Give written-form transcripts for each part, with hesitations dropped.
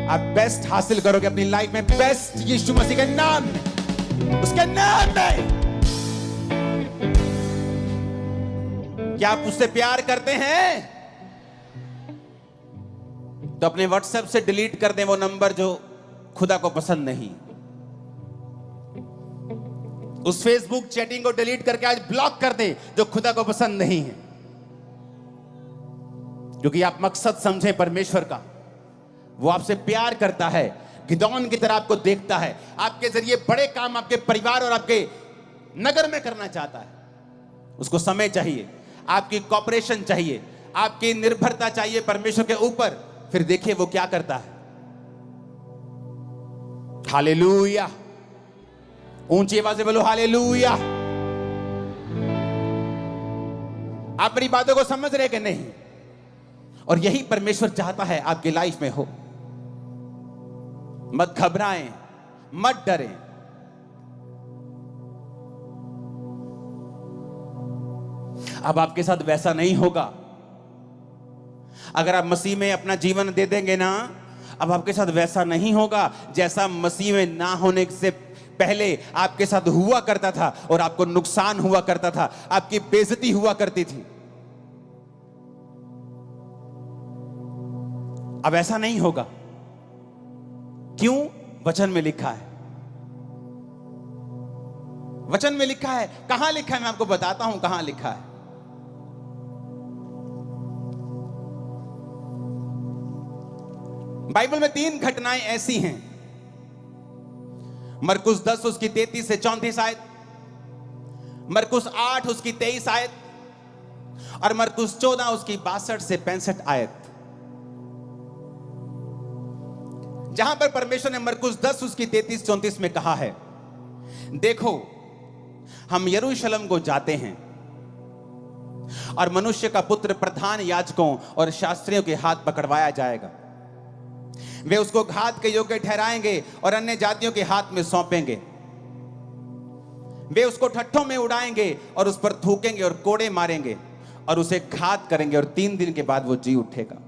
आप बेस्ट हासिल करोगे अपनी लाइफ में, बेस्ट यीशु मसीह के नाम में, उसके नाम में। क्या आप उससे प्यार करते हैं? तो अपने व्हाट्सएप से डिलीट कर दें वो नंबर जो खुदा को पसंद नहीं। उस फेसबुक चैटिंग को डिलीट करके आज ब्लॉक कर दें जो खुदा को पसंद नहीं है। क्योंकि आप मकसद समझे परमेश्वर का, वो आपसे प्यार करता है, गिदोन की तरह आपको देखता है, आपके जरिए बड़े काम आपके परिवार और आपके नगर में करना चाहता है। उसको समय चाहिए, आपकी कॉपरेशन चाहिए, आपकी निर्भरता चाहिए परमेश्वर के ऊपर। फिर देखिए वो क्या करता है। हालेलुया, ऊंची आवाज से बोलो हालेलुया। आप मेरी बातों को समझ रहे कि नहीं? और यही परमेश्वर चाहता है आपकी लाइफ में हो। मत घबराएं, मत डरें। अब आपके साथ वैसा नहीं होगा। अगर आप मसीह में अपना जीवन दे देंगे ना, अब आपके साथ वैसा नहीं होगा जैसा मसीह में ना होने से पहले आपके साथ हुआ करता था, और आपको नुकसान हुआ करता था, आपकी बेइज्जती हुआ करती थी। अब ऐसा नहीं होगा। क्यों? वचन में लिखा है। वचन में लिखा है। कहां लिखा है? मैं आपको बताता हूं कहां लिखा है। बाइबल में 3 घटनाएं ऐसी हैं। मरकुस 10 उसकी 33 से 34 आयत, मरकुस 8 उसकी 23 आयत, और मरकुस 14 उसकी 62 से 65 आयत। जहां पर परमेश्वर ने मरकुस 10 उसकी 33-34 में कहा है, देखो हम यरूशलेम को जाते हैं, और मनुष्य का पुत्र प्रधान याजकों और शास्त्रियों के हाथ पकड़वाया जाएगा। वे उसको घात के योग्य ठहराएंगे और अन्य जातियों के हाथ में सौंपेंगे। वे उसको ठट्ठों में उड़ाएंगे और उस पर थूकेंगे और कोड़े मारेंगे और उसे घात करेंगे, और 3 दिन के बाद वो जी उठेगा।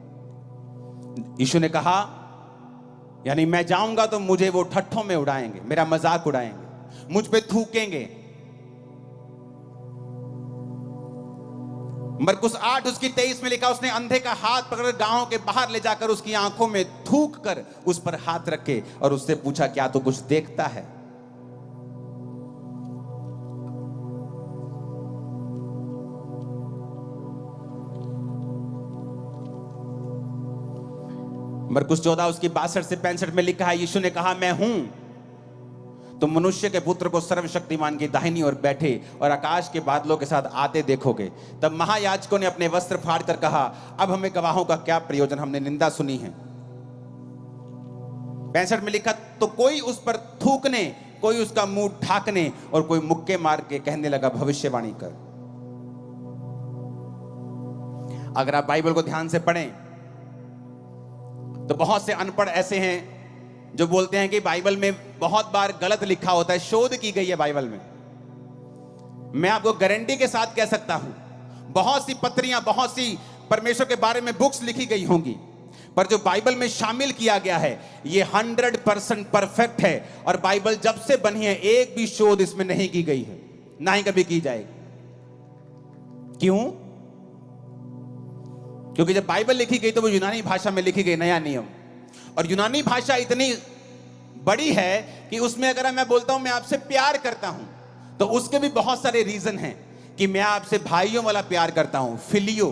यीशु ने कहा, यानी मैं जाऊंगा तो मुझे वो ठट्ठों में उड़ाएंगे, मेरा मजाक उड़ाएंगे, मुझ पे थूकेंगे। मरकुस 8 उसकी 23 में लिखा, उसने अंधे का हाथ पकड़ गांव के बाहर ले जाकर उसकी आंखों में थूक कर उस पर हाथ रखे और उससे पूछा, क्या तू कुछ देखता है? मरकुस 14 उसकी 62 से 65 में लिखा है, यीशु ने कहा, मैं हूं तुम मनुष्य के पुत्र को सर्वशक्तिमान की दाहिनी ओर बैठे और आकाश के बादलों के साथ आते देखोगे। तब महायाजकों ने अपने वस्त्र फाड़कर कहा, अब हमें गवाहों का क्या प्रयोजन, हमने निंदा सुनी है। 65 में लिखा, तो कोई उस पर थूकने, कोई उसका मुंह ढाकने और कोई मुक्के मार के कहने लगा, भविष्यवाणी कर। अगर आप बाइबल को ध्यान से पढ़ें तो बहुत से अनपढ़ ऐसे हैं जो बोलते हैं कि बाइबल में बहुत बार गलत लिखा होता है, शोध की गई है बाइबल में। मैं आपको गारंटी के साथ कह सकता हूं, बहुत सी पत्रियां, बहुत सी परमेश्वर के बारे में बुक्स लिखी गई होंगी, पर जो बाइबल में शामिल किया गया है ये 100% परफेक्ट है। और बाइबल जब से बनी है एक भी शोध इसमें नहीं की गई है, ना ही कभी की जाएगी। क्यों? क्योंकि जब बाइबल लिखी गई तो वो यूनानी भाषा में लिखी गई, नया नियम। और यूनानी भाषा इतनी बड़ी है कि उसमें अगर मैं बोलता हूं मैं आपसे प्यार करता हूं, तो उसके भी बहुत सारे रीजन हैं कि मैं आपसे भाइयों वाला प्यार करता हूं, फिलियो।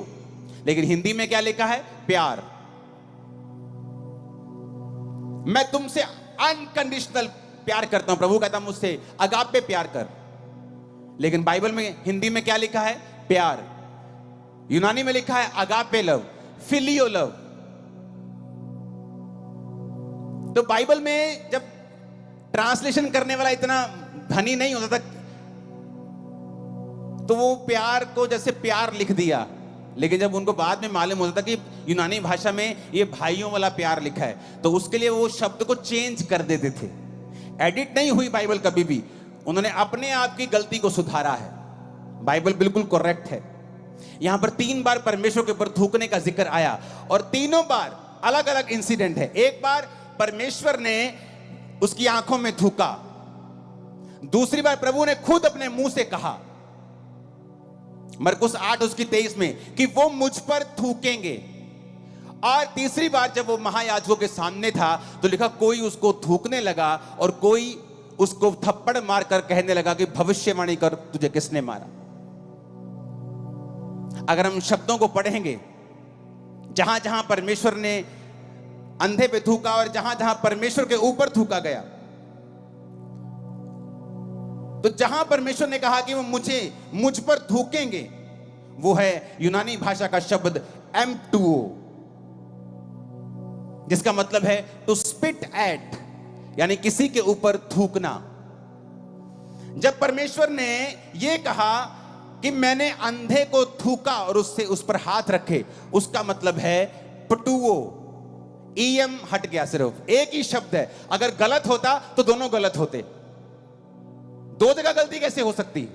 लेकिन हिंदी में क्या लिखा है? प्यार। मैं तुमसे अनकंडीशनल प्यार करता हूं, प्रभु कहता मुझसे अगापे प्यार कर। लेकिन बाइबल में हिंदी में क्या लिखा है? प्यार। यूनानी में लिखा है अगापे लव, फिलियो लव। तो बाइबल में जब ट्रांसलेशन करने वाला इतना धनी नहीं होता था, तो वो प्यार को जैसे प्यार लिख दिया। लेकिन जब उनको बाद में मालूम होता था कि यूनानी भाषा में ये भाइयों वाला प्यार लिखा है, तो उसके लिए वो शब्द को चेंज कर देते थे। एडिट नहीं हुई बाइबल कभी भी, उन्होंने अपने आप की गलती को सुधारा है। बाइबल बिल्कुल करेक्ट है। यहां पर 3 बार परमेश्वर के ऊपर थूकने का जिक्र आया, और तीनों बार अलग अलग इंसिडेंट है। एक बार परमेश्वर ने उसकी आंखों में थूका, दूसरी बार प्रभु ने खुद अपने मुंह से कहा मरकुस 8:23 में कि वो मुझ पर थूकेंगे। और तीसरी बार जब वो महायाजकों के सामने था तो लिखा कोई उसको थूकने लगा और कोई उसको थप्पड़ मारकर कहने लगा कि भविष्यवाणी कर, तुझे किसने मारा। अगर हम शब्दों को पढ़ेंगे, जहां जहां परमेश्वर ने अंधे पे थूका और जहां जहां परमेश्वर के ऊपर थूका गया, तो जहां परमेश्वर ने कहा कि वो मुझ पर थूकेंगे, वो है यूनानी भाषा का शब्द M2O, जिसका मतलब है टू स्पिट एट, यानी किसी के ऊपर थूकना। जब परमेश्वर ने यह कहा कि मैंने अंधे को थूका और उससे उस पर हाथ रखे, उसका मतलब है पटुओ। EM हट गया, सिर्फ एक ही शब्द है। अगर गलत होता तो दोनों गलत होते, दो जगह गलती कैसे हो सकती?